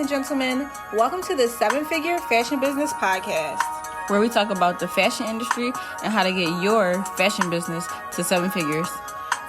and gentlemen. Welcome to the 7-Figure Fashion Business Podcast, where we talk about the fashion industry and how to get your fashion business to 7 figures.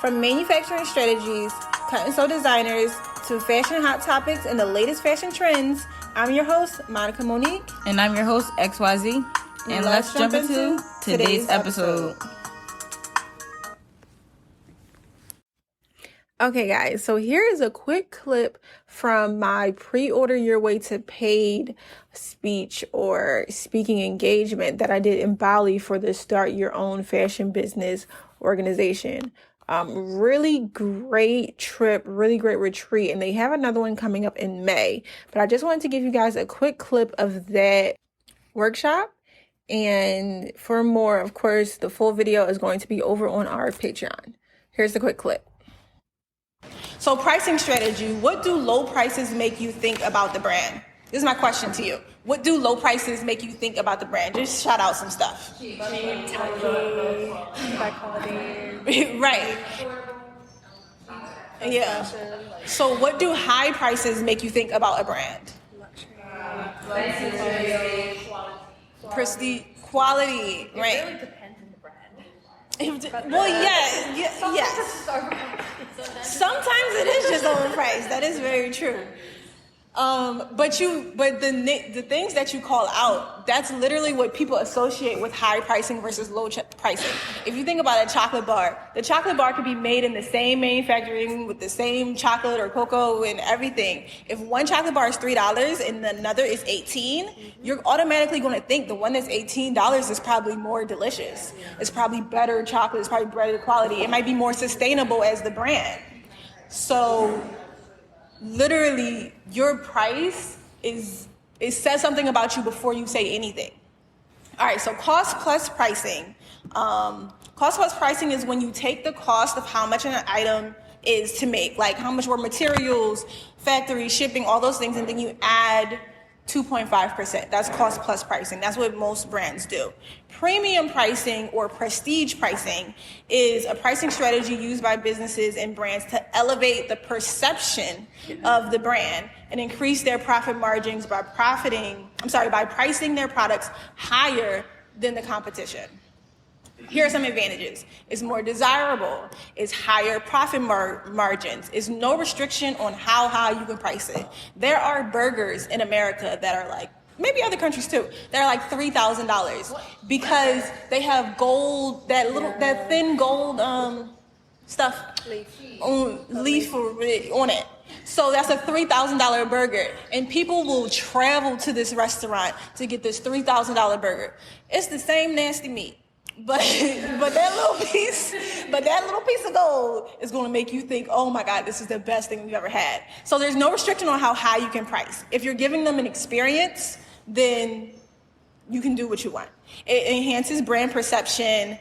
From manufacturing strategies, cut and sew designers, to fashion hot topics and the latest fashion trends, I'm your host, Monica Monique. And I'm your host, XYZ. And let's jump into today's episode. Okay, guys, so here is a quick clip from my pre-order your way to paid speech or speaking engagement that I did in Bali for the Start Your Own Fashion Business organization. Really great trip, really great retreat, and they have another one coming up in May. But I just wanted to give you guys a quick clip of that workshop. And for more, of course, the full video is going to be over on our Patreon. Here's the quick clip. So pricing strategy, what do low prices make you think about the brand? This is my question to you. What do low prices make you think about the brand? Just shout out some stuff. Cheap, tacky, high quality. Right. Yeah. So what do high prices make you think about a brand? Luxury. Prestige, quality, right? It really depends on the brand. Well, yes. Sometimes it is just overpriced. That is very true. But the things that you call out, that's literally what people associate with high pricing versus low pricing. If you think about a chocolate bar, the chocolate bar could be made in the same manufacturing with the same chocolate or cocoa and everything. If one chocolate bar is $3 and another is $18, you're automatically going to think the one that's $18 is probably more delicious. It's probably better chocolate. It's probably better quality. It might be more sustainable as the brand. So literally, your price it says something about you before you say anything. All right, so cost plus pricing. Cost plus pricing is when you take the cost of how much an item is to make, like how much were materials, factory, shipping, all those things, and then you add 2.5%. That's cost plus pricing. That's what most brands do. Premium pricing or prestige pricing is a pricing strategy used by businesses and brands to elevate the perception of the brand and increase their profit margins by pricing their products higher than the competition. Here are some advantages. It's more desirable. It's higher profit margins. It's no restriction on how high you can price it. There are burgers in America that are like, maybe other countries too, that are like $3,000 because they have gold, that thin gold stuff leaf on it. So that's a $3,000 burger, and people will travel to this restaurant to get this $3,000 burger. It's the same nasty meat. But that little piece of gold is going to make you think, oh my God, this is the best thing we've ever had. So there's no restriction on how high you can price. If you're giving them an experience, then you can do what you want. It enhances brand perception.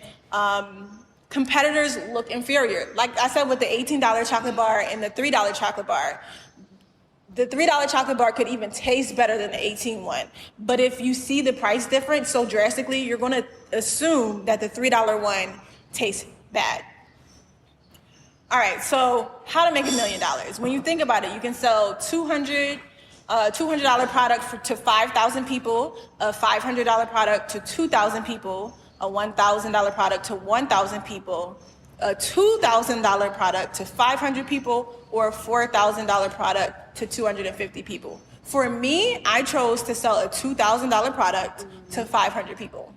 Competitors look inferior. Like I said with the $18 chocolate bar and the $3 chocolate bar, the $3 chocolate bar could even taste better than the $18 one. But if you see the price difference so drastically, you're going to assume that the $3 one tastes bad. All right, so how to make $1 million. When you think about it, you can sell $200 product to 5,000 people, a $500 product to 2,000 people, a $1,000 product to 1,000 people, a $2,000 product to 500 people, or a $4,000 product to 250 people. For me, I chose to sell a $2,000 product to 500 people.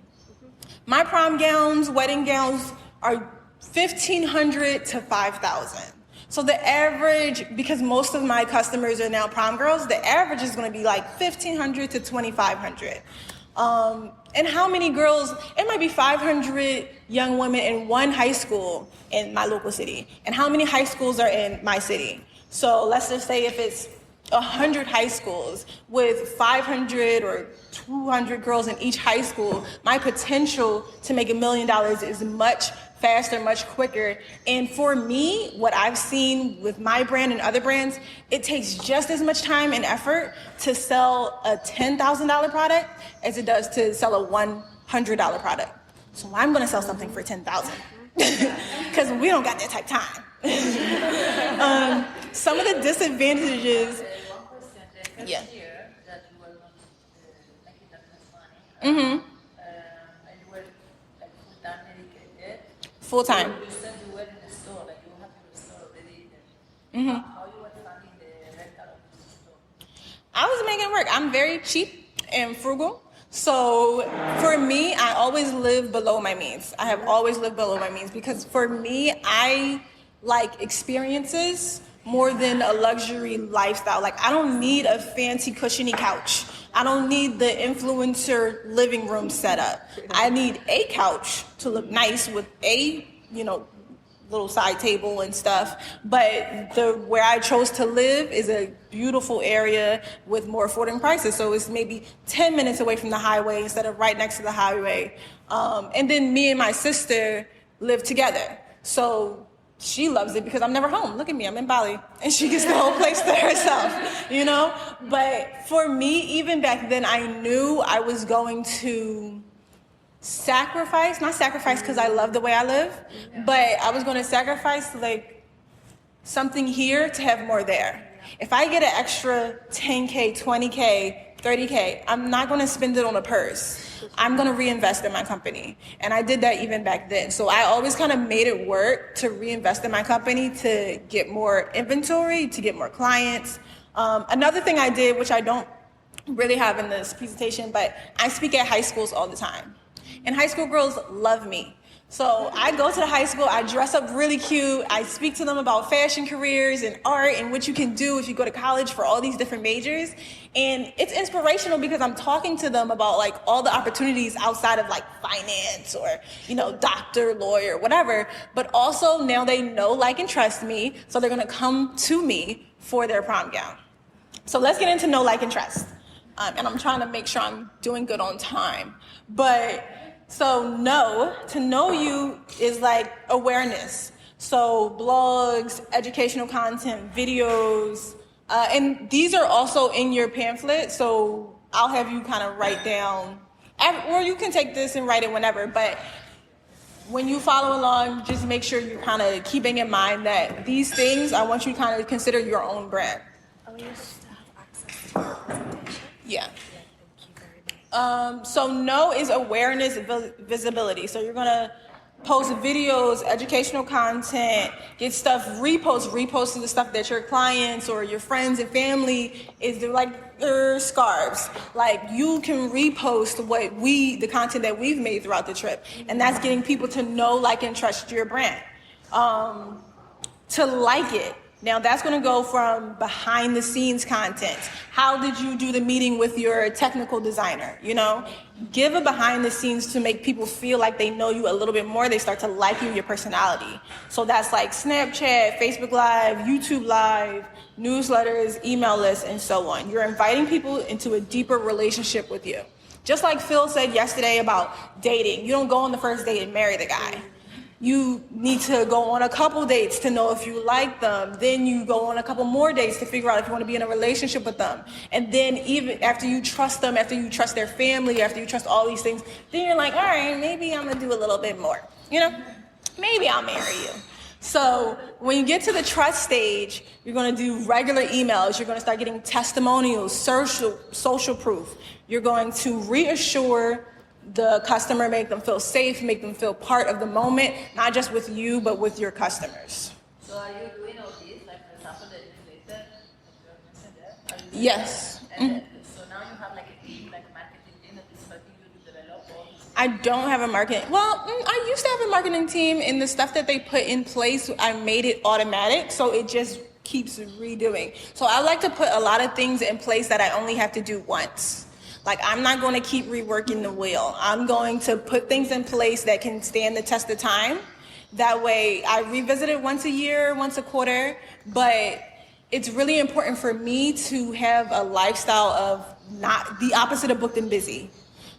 My prom gowns, wedding gowns are $1,500 to $5,000. So the average, because most of my customers are now prom girls, the average is going to be like $1,500 to $2,500. And how many girls? It might be 500 young women in one high school in my local city. And how many high schools are in my city? So let's just say if it's 100 high schools with 500 or 200 girls in each high school, my potential to make $1 million is much faster, much quicker. And for me, what I've seen with my brand and other brands, it takes just as much time and effort to sell a $10,000 product as it does to sell a $100 product. So I'm going to sell something for $10,000 because we don't got that type of time. Some of the disadvantages. Yeah. Mm-hmm. And you were like full-time dedicated. Full time. You said you were in the store, like you have your store already. How you were funding the rental of the store? I was making it work. I'm very cheap and frugal. So for me, I always live below my means. I have always lived below my means because for me, I like experiences more than a luxury lifestyle. Like I don't need a fancy cushiony couch. I don't need the influencer living room setup. I need a couch to look nice with a, little side table and stuff. But where I chose to live is a beautiful area with more affordable prices. So it's maybe 10 minutes away from the highway instead of right next to the highway. And then me and my sister live together. So she loves it because I'm never home. Look at me, I'm in Bali. And she gets the whole place to herself, But for me, even back then, I knew I was going to not sacrifice because I love the way I live, but I was going to sacrifice like something here to have more there. If I get an extra 10K, 20K, 30K, I'm not going to spend it on a purse. I'm going to reinvest in my company. And I did that even back then. So I always kind of made it work to reinvest in my company to get more inventory, to get more clients. Another thing I did, which I don't really have in this presentation, but I speak at high schools all the time. And high school girls love me. So I go to the high school, I dress up really cute, I speak to them about fashion careers and art and what you can do if you go to college for all these different majors. And it's inspirational because I'm talking to them about like all the opportunities outside of like finance or, doctor, lawyer, whatever. But also now they know, like, and trust me, so they're gonna come to me for their prom gown. So let's get into know, like, and trust. And I'm trying to make sure I'm doing good on time. So to know you is like awareness. So blogs, educational content, videos, and these are also in your pamphlet. So I'll have you kind of write down, or you can take this and write it whenever, but when you follow along, just make sure you're kind of keeping in mind that these things, I want you to kind of consider your own brand. Oh, you still have access to your presentation? Yeah. Thank you very much. So know is awareness, visibility. So you're gonna post videos, educational content, get stuff, repost to the stuff that your clients or your friends and family is like their scarves. Like you can repost the content that we've made throughout the trip, and that's getting people to know, like, and trust your brand. To like it. Now that's going to go from behind the scenes content. How did you do the meeting with your technical designer? Give a behind the scenes to make people feel like they know you a little bit more. They start to like you, your personality. So that's like Snapchat, Facebook Live, YouTube Live, newsletters, email lists, and so on. You're inviting people into a deeper relationship with you. Just like Phil said yesterday about dating. You don't go on the first date and marry the guy. You need to go on a couple dates to know if you like them. Then you go on a couple more dates to figure out if you want to be in a relationship with them. And then even after you trust them, after you trust their family, after you trust all these things, then you're like, all right, maybe I'm going to do a little bit more. Maybe I'll marry you. So when you get to the trust stage, you're going to do regular emails. You're going to start getting testimonials, social proof. You're going to reassure the customer, make them feel safe, make them feel part of the moment, not just with you, but with your customers. So are you doing all this, like for example the newsletter that you mentioned there? Are you doing Yes. that? And then, so now you have like a team, like a marketing team that is helping you to develop all these things? I don't have a marketing. Well, I used to have a marketing team, and the stuff that they put in place, I made it automatic, so it just keeps redoing. So I like to put a lot of things in place that I only have to do once. Like, I'm not going to keep reworking the wheel. I'm going to put things in place that can stand the test of time. That way, I revisit it once a year, once a quarter. But it's really important for me to have a lifestyle of not the opposite of booked and busy.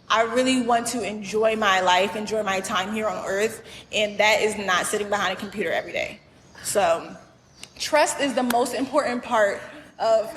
I really want to enjoy my life, enjoy my time here on earth. And that is not sitting behind a computer every day. So trust is the most important part of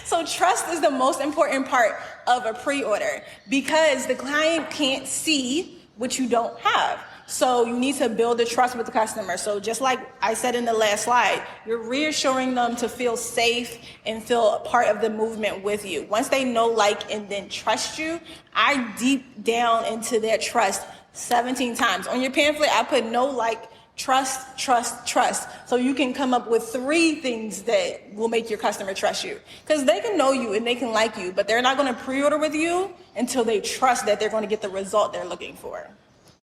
So trust is the most important part of a pre-order because the client can't see what you don't have. So you need to build the trust with the customer. So just like I said in the last slide, you're reassuring them to feel safe and feel a part of the movement with you. Once they know, like, and then trust you, I deep down into their trust 17 times. On your pamphlet, I put know, like, trust, trust, trust. So you can come up with 3 things that will make your customer trust you. Because they can know you and they can like you, but they're not going to pre-order with you until they trust that they're going to get the result they're looking for.